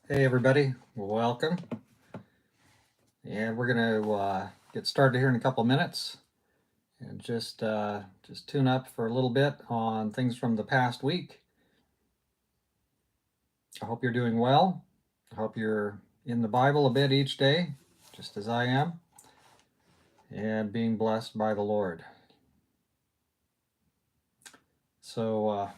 Hey everybody, welcome. And we're going to get started here in a couple of minutes and just tune up for a little bit on things from the past week. I hope you're doing well. I hope you're in the Bible a bit each day, just as I am, and being blessed by the Lord. So, uh,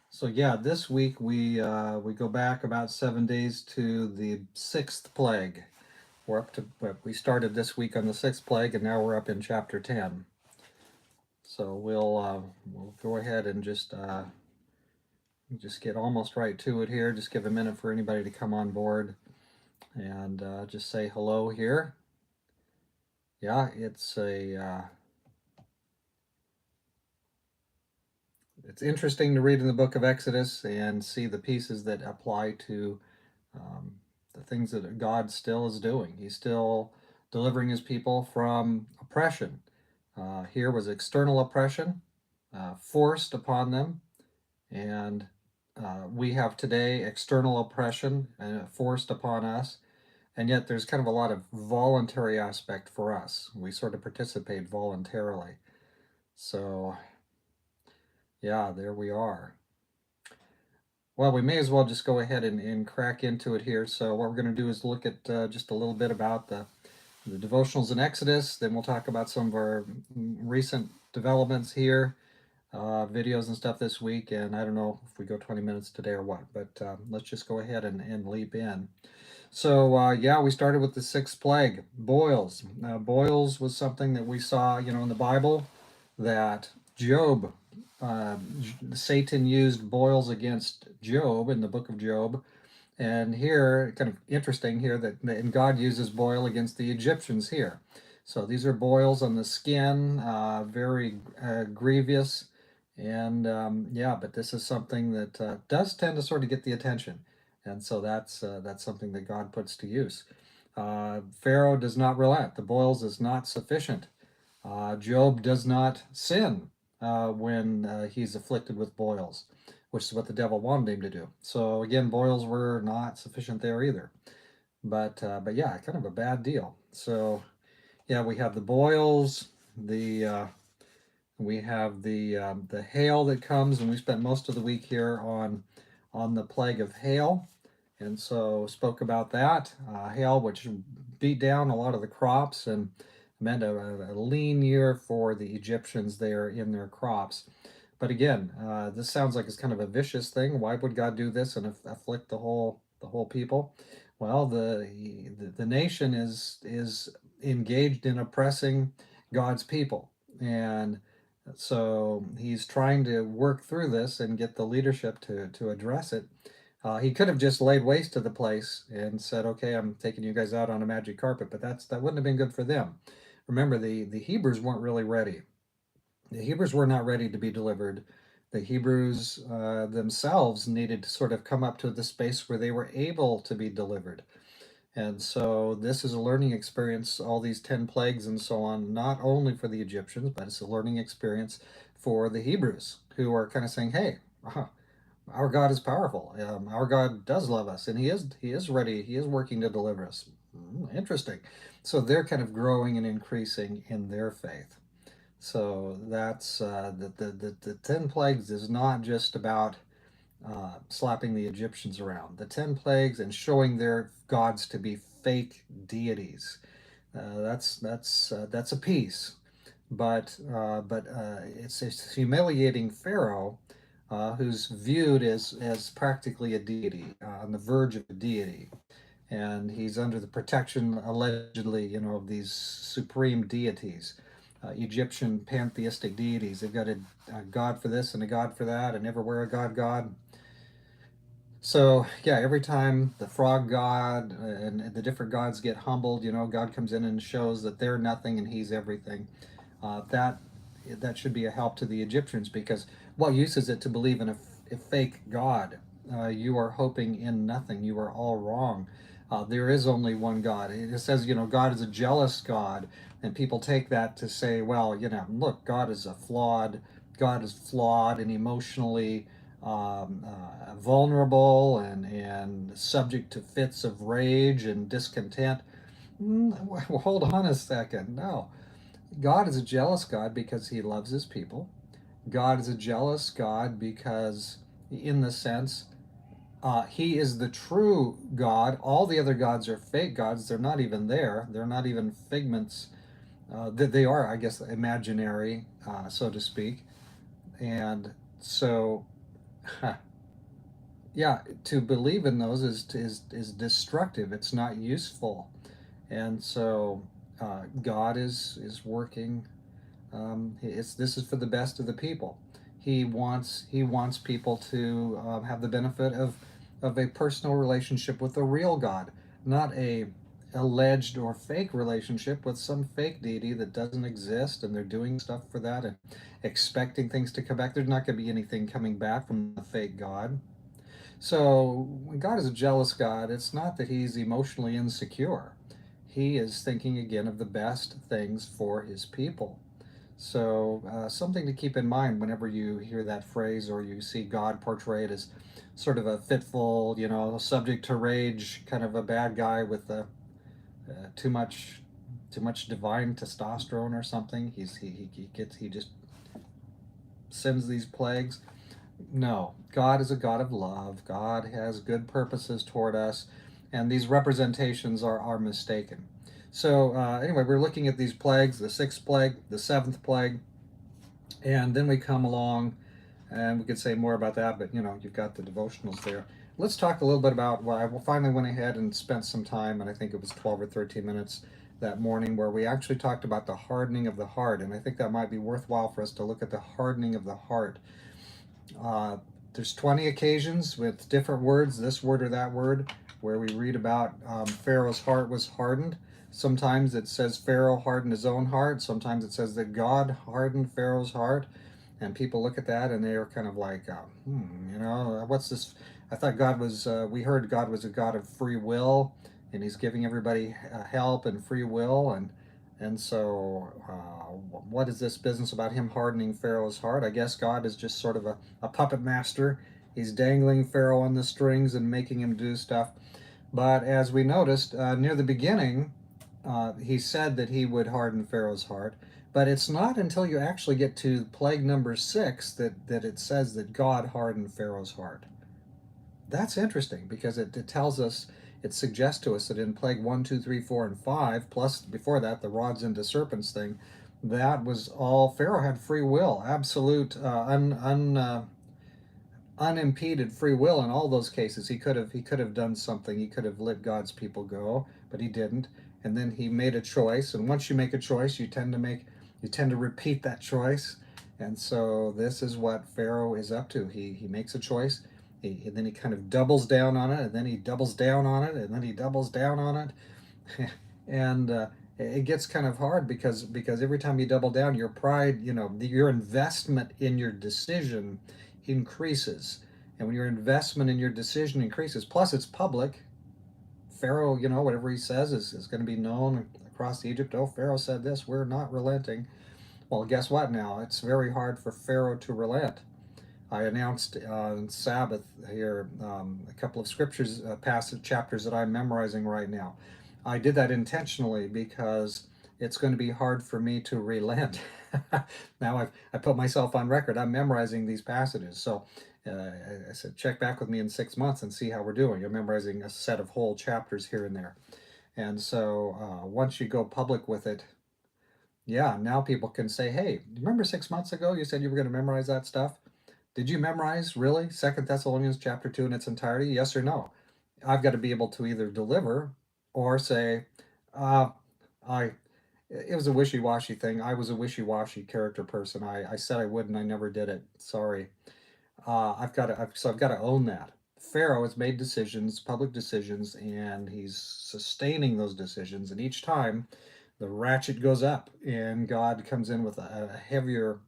so this week we go back about 7 days to the sixth plague. We're up to we started this week on the sixth plague, and now we're up in chapter 10. So we'll go ahead and just get almost right to it here. Just give a minute for anybody to come on board and just say hello here. Yeah, it's interesting to read in the book of Exodus and see the pieces that apply to um, the things that God still is doing. He's still delivering his people from oppression. Here was external oppression forced upon them, and we have today external oppression forced upon us, and yet there's kind of a lot of voluntary aspect for us. We sort of participate voluntarily. So, yeah, there we are. Well, we may as well just go ahead and crack into it here. So, what we're going to do is look at just a little bit about the devotionals in Exodus. Then we'll talk about some of our recent developments here, videos and stuff this week. And I don't know if we go 20 minutes today or what, but let's just go ahead and leap in. So, yeah, we started with the sixth plague, boils. Boils was something that we saw, in the Bible, that Job, uh, Satan used boils against Job in the book of Job. And here, kind of interesting here, and God uses boil against the Egyptians here. So these are boils on the skin, very grievous. And yeah, but this is something that does tend to sort of get the attention. And so that's something that God puts to use. Pharaoh does not relent. The boils is not sufficient. Job does not sin when he's afflicted with boils, which is what the devil wanted him to do. So again, boils were not sufficient there either. But yeah, kind of a bad deal. So yeah, we have the boils, the hail that comes, and we spent most of the week here on the plague of hail, and so spoke about that hail, which beat down a lot of the crops and meant a lean year for the Egyptians there in their crops. But again, this sounds like it's kind of a vicious thing. Why would God do this and afflict the whole people? Well, the nation is engaged in oppressing God's people, and so he's trying to work through this and get the leadership to address it. He could have just laid waste to the place and said, "Okay, I'm taking you guys out on a magic carpet," but that wouldn't have been good for them. Remember, the Hebrews weren't really ready. The Hebrews were not ready to be delivered. The Hebrews themselves needed to sort of come up to the space where they were able to be delivered. And so this is a learning experience, all these 10 plagues and so on, not only for the Egyptians, but it's a learning experience for the Hebrews who are kind of saying, hey, our God is powerful. Our God does love us, and He is ready. He is working to deliver us. Interesting. So they're kind of growing and increasing in their faith. So that's the 10 plagues is not just about slapping the Egyptians around. The 10 plagues and showing their gods to be fake deities. That's a piece, but it's humiliating Pharaoh, who's viewed as practically a deity, on the verge of a deity, and he's under the protection allegedly, of these supreme deities. Egyptian pantheistic deities. They've got a god for this and a god for that, and everywhere a god. So yeah, every time the frog god and the different gods get humbled, God comes in and shows that they're nothing and He's everything. That should be a help to the Egyptians, because what use is it to believe in a fake god? You are hoping in nothing. You are all wrong. There is only one God. It says, God is a jealous God, and people take that to say, well, look, God is flawed and emotionally vulnerable and subject to fits of rage and discontent. Well, hold on a second. No. God is a jealous God because he loves his people. God is a jealous God because, in the sense, he is the true God. All the other gods are fake gods. They're not even there. They're not even figments. They are, I guess, imaginary, so to speak. And so, yeah, to believe in those is destructive. It's not useful. And so, God is working. This is for the best of the people. He wants people to have the benefit of a personal relationship with the real God, not a alleged or fake relationship with some fake deity that doesn't exist, and they're doing stuff for that and expecting things to come back. There's not going to be anything coming back from the fake God. So when God is a jealous God, it's not that he's emotionally insecure. He is thinking again of the best things for his people. So, something to keep in mind whenever you hear that phrase or you see God portrayed as sort of a fitful, subject to rage, kind of a bad guy with too much, too much divine testosterone or something. He just sends these plagues. No, God is a God of love. God has good purposes toward us, and these representations are mistaken. So, anyway, we're looking at these plagues: the sixth plague, the seventh plague. And then we come along, and we could say more about that, but you've got the devotionals there. Let's talk a little bit about why I finally went ahead and spent some time, and I think it was 12 or 13 minutes that morning, where we actually talked about the hardening of the heart. And I think that might be worthwhile for us to look at the hardening of the heart. Uh, there's 20 occasions with different words, this word or that word, where we read about Pharaoh's heart was hardened. Sometimes it says Pharaoh hardened his own heart. Sometimes it says that God hardened Pharaoh's heart. And people look at that and they are kind of like, what's this? I thought God was, we heard God was a God of free will, and he's giving everybody help and free will. And so, what is this business about him hardening Pharaoh's heart? I guess God is just sort of a puppet master. He's dangling Pharaoh on the strings and making him do stuff. But as we noticed near the beginning, he said that he would harden Pharaoh's heart. But it's not until you actually get to plague number 6 that it says that God hardened Pharaoh's heart. That's interesting because it tells us, it suggests to us that in plague 1, 2, 3, 4, and 5, plus before that, the rods into serpents thing, that was all, Pharaoh had free will, absolute, unimpeded free will in all those cases. He could have done something. He could have let God's people go, but he didn't. And then he made a choice. And once you make a choice, you tend to repeat that choice. And so this is what Pharaoh is up to. He makes a choice. And then he kind of doubles down on it, and then he doubles down on it, and then he doubles down on it. And it gets kind of hard because every time you double down, your pride, your investment in your decision increases. And when your investment in your decision increases, plus it's public, Pharaoh, whatever he says is going to be known across Egypt. Oh, Pharaoh said this, we're not relenting. Well, guess what now? It's very hard for Pharaoh to relent. I announced on Sabbath here a couple of scriptures, passage chapters that I'm memorizing right now. I did that intentionally because it's going to be hard for me to relent. Now I put myself on record. I'm memorizing these passages. So I said, check back with me in 6 months and see how we're doing. You're memorizing a set of whole chapters here and there. And so once you go public with it, yeah, now people can say, hey, remember 6 months ago you said you were going to memorize that stuff? Did you memorize really Second Thessalonians chapter 2 in its entirety? Yes or no? I've got to be able to either deliver or say, uh, I it was a wishy-washy thing. I was a wishy-washy character person. I said I would and I never did it. Sorry. I've got to own that. Pharaoh has made decisions, public decisions, and he's sustaining those decisions. And each time the ratchet goes up and God comes in with a heavier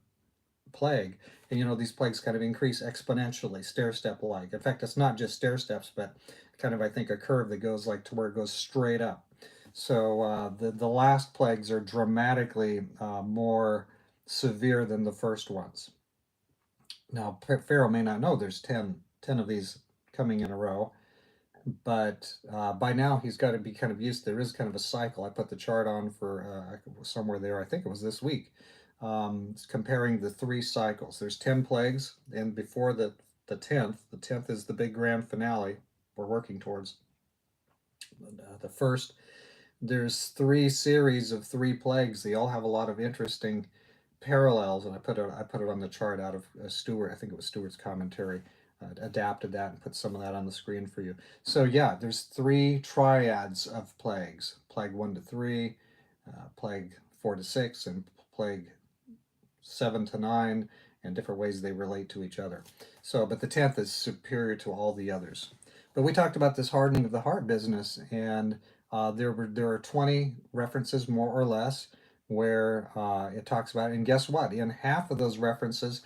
plague. And these plagues kind of increase exponentially, stair step like. In fact, it's not just stair steps, but kind of, I think, a curve that goes like to where it goes straight up. So the last plagues are dramatically more severe than the first ones. Now, Pharaoh may not know there's ten of these coming in a row, but by now he's got to be kind of used. There is kind of a cycle. I put the chart on for somewhere there. I think it was this week. It's comparing the three cycles. There's 10 plagues, and before the tenth is the big grand finale we're working towards. The first, there's three series of three plagues. They all have a lot of interesting parallels, and I put it on the chart out of Stewart. I think it was Stewart's commentary. Adapted that and put some of that on the screen for you. So yeah, there's three triads of plagues: plague 1 to 3, plague 4 to 6, and plague 7 to 9, and different ways they relate to each other. So, but the tenth is superior to all the others. But we talked about this hardening of the heart business, and there are 20 references more or less where it talks about it. And guess what? In half of those references,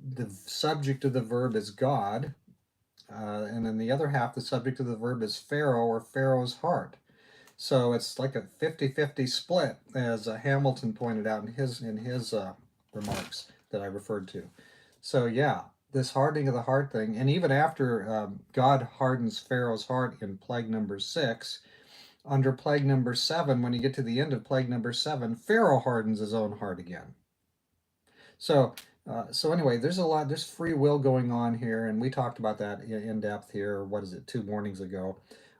the subject of the verb is God, and in the other half, the subject of the verb is Pharaoh or Pharaoh's heart. So it's like a 50-50 split, as Hamilton pointed out in his remarks that I referred to. So yeah, this hardening of the heart thing, and even after God hardens Pharaoh's heart in plague number 6, under plague number 7, when you get to the end of plague number 7, Pharaoh hardens his own heart again. So anyway, there's free will going on here, and we talked about that in depth here. What is it, 2 mornings ago,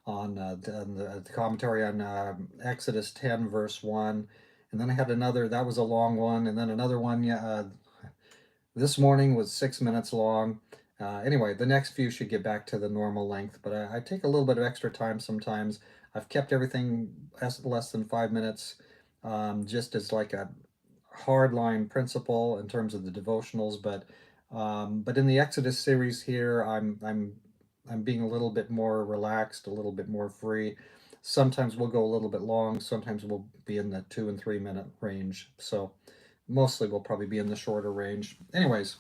on the commentary on Exodus 10 verse 1, and then I had another that was a long one, and then another one. Yeah, this morning was 6 minutes long. Anyway, the next few should get back to the normal length, but I take a little bit of extra time sometimes. I've kept everything less than 5 minutes, just as like a hardline principle in terms of the devotionals, but in the Exodus series here, I'm being a little bit more relaxed, a little bit more free. Sometimes we'll go a little bit long. Sometimes we'll be in the 2 and 3 minute range. So mostly we'll probably be in the shorter range. Anyways,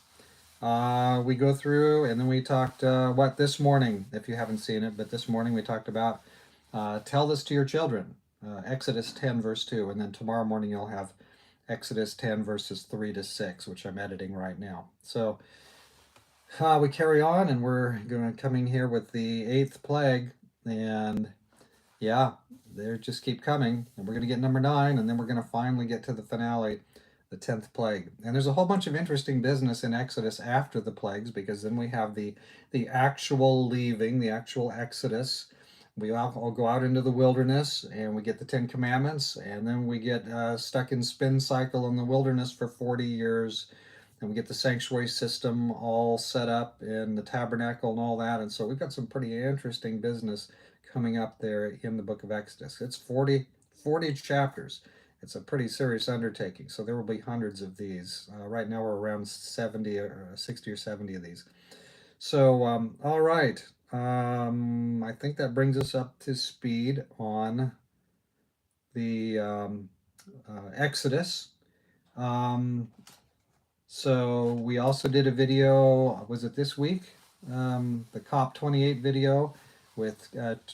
we go through and then we talked what this morning, if you haven't seen it, but this morning we talked about tell this to your children, Exodus 10 verse 2, and then tomorrow morning you'll have Exodus 10 verses 3 to 6, which I'm editing right now. So we carry on, and we're going coming here with the eighth plague, and yeah, they just keep coming, and we're going to get number 9, and then we're going to finally get to the finale, the 10th plague. And there's a whole bunch of interesting business in Exodus after the plagues, because then we have the actual leaving, the actual Exodus. We all go out into the wilderness, and we get the 10 Commandments, and then we get stuck in spin cycle in the wilderness for 40 years, and we get the sanctuary system all set up in the tabernacle and all that. And so we've got some pretty interesting business coming up there in the book of Exodus. It's 40 chapters. It's a pretty serious undertaking, so there will be hundreds of these. Right now we're around 70 or 60 or 70 of these. So, all right. I think that brings us up to speed on the Exodus. Um, so we also did a video, was it this week? The COP28 video with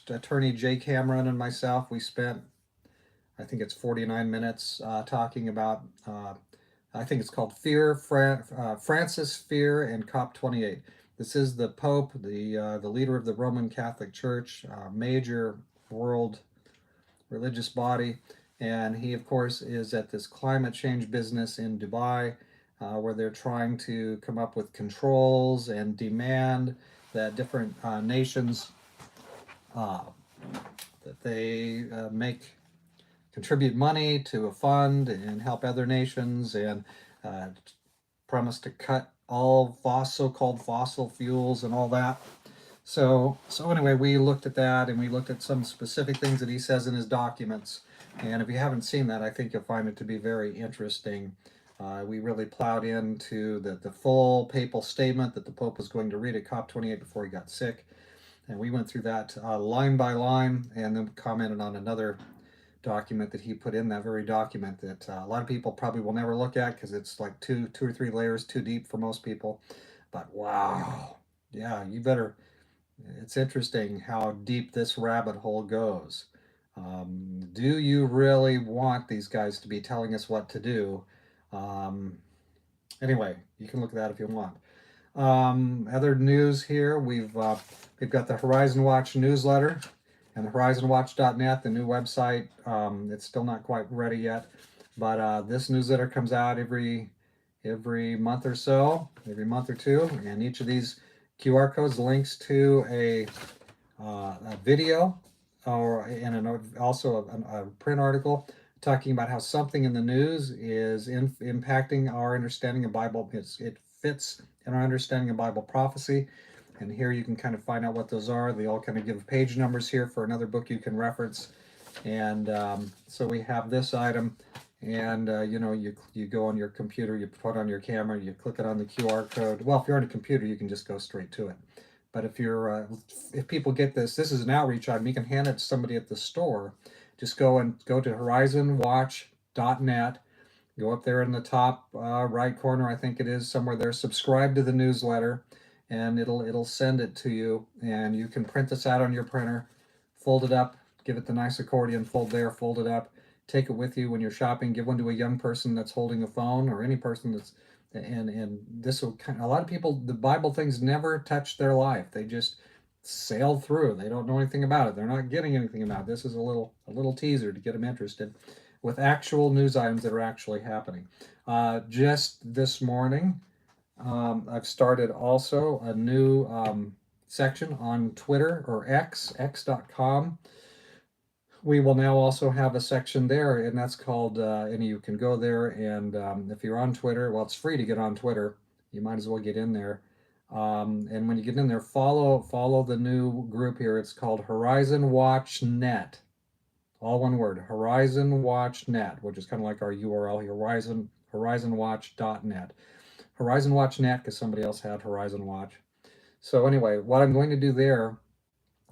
attorney Jay Cameron and myself. We spent, I think it's 49 minutes talking about, I think it's called Francis, Fear, and COP28. This is the Pope, the leader of the Roman Catholic Church, major world religious body, and he, of course, is at this climate change business in Dubai, where they're trying to come up with controls and demand that different nations uh, that they make contribute money to a fund and help other nations, and uh, promise to cut all so-called fossil fuels and all that. So anyway, we looked at that, and we looked at some specific things that he says in his documents. And if you haven't seen that, I think you'll find it to be very interesting. We really plowed into the full papal statement that the Pope was going to read at COP28 before he got sick. And we went through that line by line, and then commented on another document that he put in that very document that a lot of people probably will never look at because it's like two or three layers too deep for most people. But wow, yeah, you better. It's interesting how deep this rabbit hole goes. Do you really want these guys to be telling us what to do? Um, anyway, you can look at that if you want. Other news here, we've got the Horizon Watch newsletter and the horizonwatch.net, the new website. It's still not quite ready yet, but this newsletter comes out every month or so, every month or two, and each of these QR codes links to a video or and also a print article talking about how something in the news is impacting our understanding of Bible. It fits in our understanding of Bible prophecy. And here you can kind of find out what those are. They all kind of give page numbers here for another book you can reference. And so we have this item, and you go on your computer, you put on your camera, you click it on the QR code. Well, if you're on a computer, you can just go straight to it. But if people get this is an outreach item. You can hand it to somebody at the store. Just go to horizonwatch.net. Go up there in the top right corner, I think it is somewhere there. Subscribe to the newsletter, and it'll send it to you. And you can print this out on your printer, fold it up, give it the nice accordion fold there, fold it up, take it with you when you're shopping. Give one to a young person that's holding a phone, or any person that's and this will kind of, a lot of people, the Bible things never touch their life. They just sail through. They don't know anything about it. They're not getting anything about it. This is a little teaser to get them interested with actual news items that are actually happening. Just this morning, I've started also a new section on Twitter or x.com. We will now also have a section there, and that's called, and you can go there, and if you're on Twitter, well, it's free to get on Twitter. You might as well get in there. And when you get in there, follow the new group here. It's called Horizon Watch Net. All one word, Horizon Watch Net, which is kind of like our URL here, horizonwatch.net. Horizon Watch Net, because somebody else had Horizon Watch. So anyway, what I'm going to do there,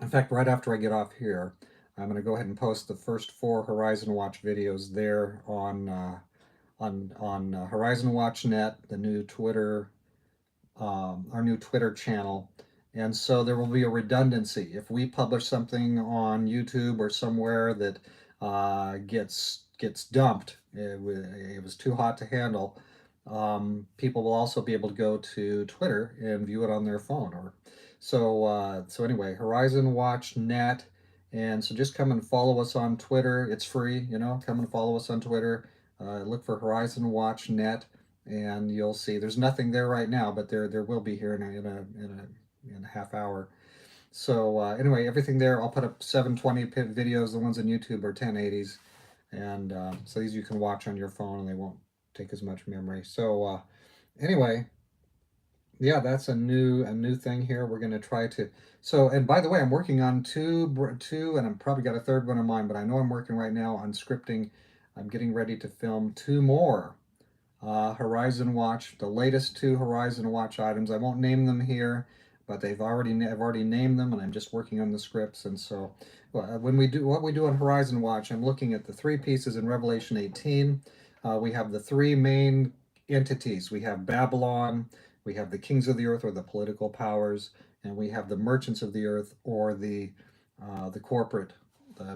in fact, right after I get off here, I'm going to go ahead and post the first 4 Horizon Watch videos there on Horizon Watch Net, the new Twitter, our new Twitter channel. And so there will be a redundancy. If we publish something on YouTube or somewhere that gets dumped, it was too hot to handle, people will also be able to go to Twitter and view it on their phone. So anyway, Horizon Watch Net. And so just come and follow us on Twitter. It's free, come and follow us on Twitter. Look for Horizon Watch Net, and you'll see there's nothing there right now, but there will be here in a half hour. So anyway, everything there. I'll put up 720p videos. The ones on YouTube are 1080s, and so these you can watch on your phone, and they won't take as much memory. So anyway, yeah, that's a new thing here. We're going to try to. So, and by the way, I'm working on two, and I'm probably got a third one in mind, but I know I'm working right now on scripting. I'm getting ready to film 2 more Horizon Watch, the latest 2 Horizon Watch items. I won't name them here, but I've already named them, and I'm just working on the scripts. And so, when we do what we do on Horizon Watch, I'm looking at the 3 pieces in Revelation 18. We have the 3 main entities. We have Babylon, we have the kings of the earth, or the political powers, and we have the merchants of the earth, or the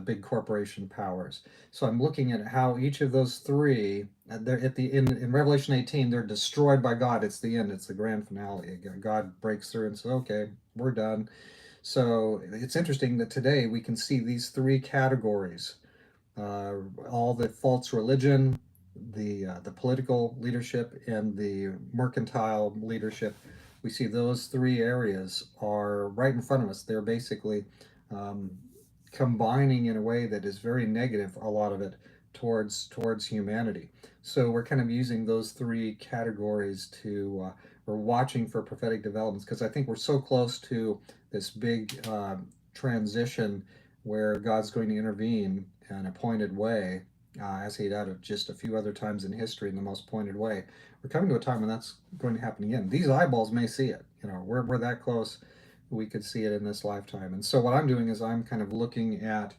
big corporation powers. So I'm looking at how each of those 3, they're in Revelation 18, they're destroyed by God. It's the end. It's the grand finale. God breaks through and says, "Okay, we're done." So it's interesting that today we can see these 3 categories: all the false religion, the political leadership, and the mercantile leadership. We see those 3 areas are right in front of us. They're basically um, combining in a way that is very negative, a lot of it, towards humanity. So we're kind of using those 3 categories we're watching for prophetic developments, because I think we're so close to this big transition where God's going to intervene in an appointed way, as He did just a few other times in history in the most pointed way. We're coming to a time when that's going to happen again. These eyeballs may see it. We're that close. We could see it in this lifetime. And so what I'm doing is I'm kind of looking at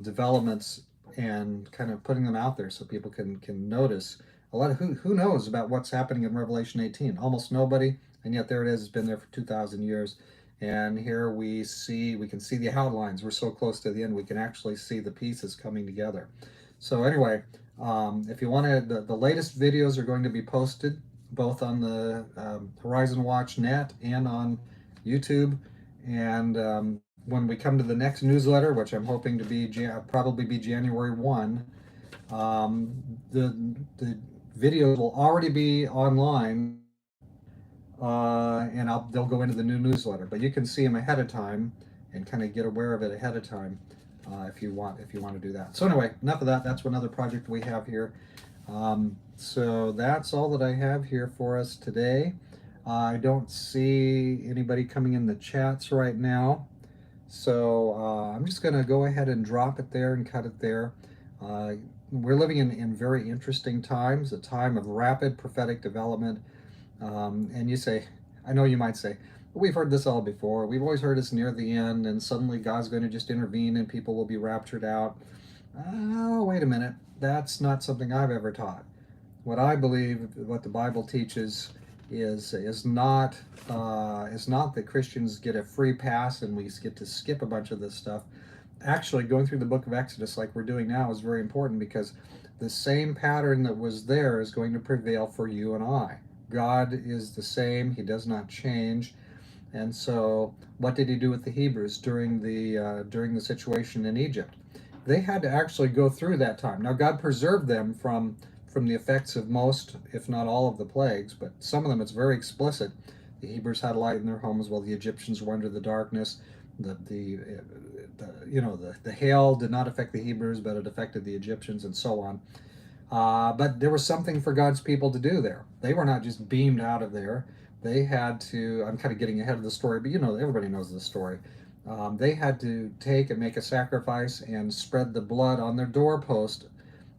developments and kind of putting them out there so people can notice. A lot of who knows about what's happening in Revelation 18? Almost nobody, and yet there it is. It's been there for 2,000 years. And here we can see the outlines. We're so close to the end, we can actually see the pieces coming together. So anyway, if you want to, the latest videos are going to be posted both on the Horizon Watch Net and on YouTube. And when we come to the next newsletter, which I'm hoping to be probably be January 1, the videos will already be online, and they'll go into the new newsletter. But you can see them ahead of time and kind of get aware of it ahead of time if you want to do that. So anyway, enough of that. That's another project we have here. So that's all that I have here for us today. I don't see anybody coming in the chats right now. So I'm just going to go ahead and drop it there and cut it there. Uh, we're living in very interesting times, a time of rapid prophetic development. And you say, I know you might say, we've heard this all before. We've always heard it's near the end, and suddenly God's going to just intervene and people will be raptured out. Oh, wait a minute. That's not something I've ever taught. What I believe, what the Bible teaches, is not that Christians get a free pass and we get to skip a bunch of this stuff. Actually, going through the book of Exodus like we're doing now is very important, because the same pattern that was there is going to prevail for you and I. God is the same; He does not change. And so, what did He do with the Hebrews during the situation in Egypt? They had to actually go through that time. Now, God preserved them from the effects of most, if not all, of the plagues, but some of them it's very explicit. The Hebrews had light in their homes while the Egyptians were under the darkness. The hail did not affect the Hebrews, but it affected the Egyptians, and so on. But there was something for God's people to do there. They were not just beamed out of there. They had to, I'm kind of getting ahead of the story, but everybody knows the story. They had to take and make a sacrifice and spread the blood on their doorpost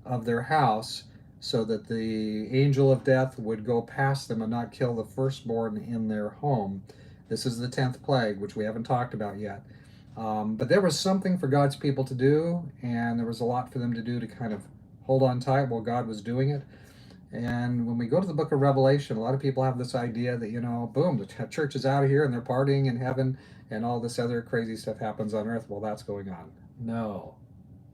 of their house, so that the angel of death would go past them and not kill the firstborn in their home. This is the 10th plague, which we haven't talked about yet. But there was something for God's people to do, and there was a lot for them to do to kind of hold on tight while God was doing it. And when we go to the book of Revelation, a lot of people have this idea that, boom, the church is out of here and they're partying in heaven and all this other crazy stuff happens on earth while that's going on. No,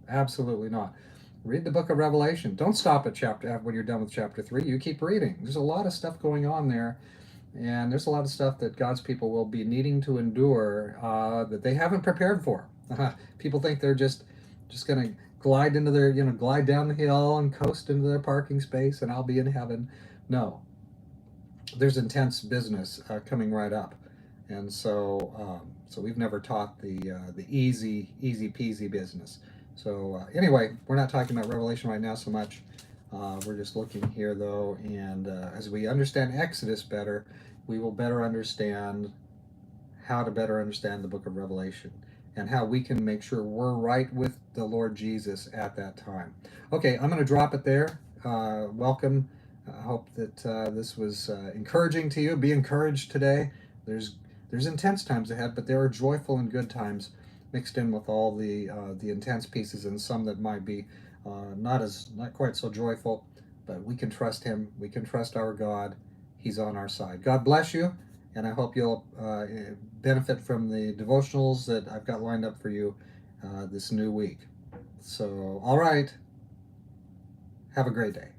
absolutely not. Read the book of Revelation. Don't stop at chapter when you're done with chapter 3. You keep reading. There's a lot of stuff going on there, and there's a lot of stuff that God's people will be needing to endure that they haven't prepared for. People think they're just going to glide down the hill and coast into their parking space, and I'll be in heaven. No, there's intense business coming right up, and so we've never taught the easy peasy business. So anyway, we're not talking about Revelation right now so much. We're just looking here though, and as we understand Exodus better, we will better understand how to better understand the book of Revelation and how we can make sure we're right with the Lord Jesus at that time. Okay, I'm going to drop it there. Welcome. I hope that this was encouraging to you. Be encouraged today. There's intense times ahead, but there are joyful and good times mixed in with all the intense pieces, and some that might be not quite so joyful. But we can trust Him. We can trust our God. He's on our side. God bless you, and I hope you'll benefit from the devotionals that I've got lined up for you this new week. So, all right. Have a great day.